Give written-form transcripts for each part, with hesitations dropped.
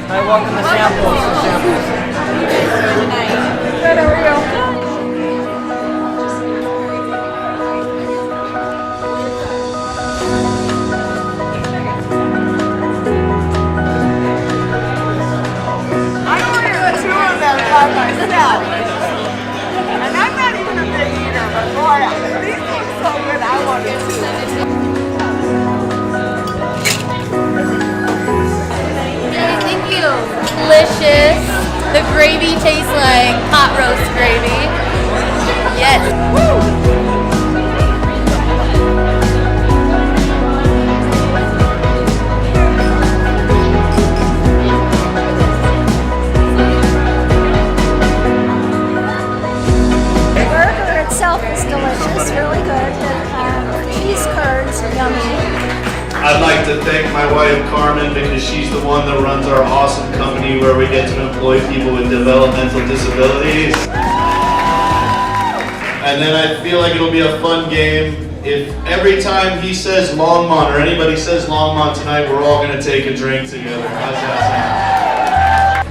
I welcome the samples. Good, how are you? I ordered 2 of them by myself. And I'm not even a big eater, but boy, these look so good, I wanted 2. Thank you. Delicious. The gravy tastes like hot roast gravy. Yes. Woo! The burger itself is delicious, really good. The cheese curds, yummy. I'd like to thank my wife Carmen because she's the one that runs our awesome company where we get to employ people with developmental disabilities. And then I feel like it'll be a fun game if every time he says Longmont or anybody says Longmont tonight, we're all going to take a drink together. How's that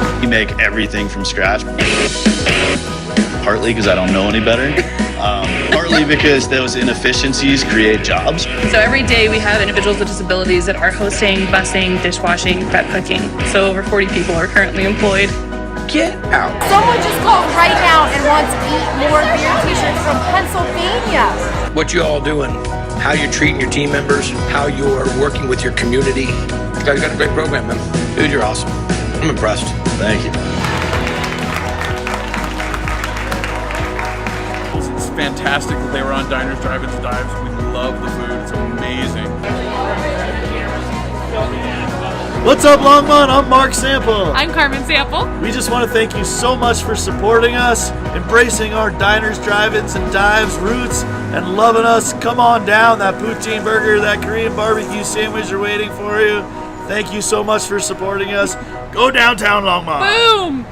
sound? We make everything from scratch. Partly because I don't know any better. Partly because those inefficiencies create jobs. So every day we have individuals with disabilities that are hosting, busing, dishwashing, prep cooking. So over 40 people are currently employed. Get out. Someone just called right now and wants Eat More Beer t-shirts from Pennsylvania. What you all doing, how you're treating your team members, how you're working with your community. You guys got a great program, man. Dude, you're awesome. I'm impressed. Thank you. It's fantastic that they were on Diners, Drive-Ins, and Dives. We love the food. It's amazing. What's up, Longmont? I'm Mark Sample. I'm Carmen Sample. We just want to thank you so much for supporting us, embracing our Diners, Drive-Ins, and Dives roots, and loving us. Come on down. That poutine burger, that Korean barbecue sandwich are waiting for you. Thank you so much for supporting us. Go downtown, Longmont. Boom!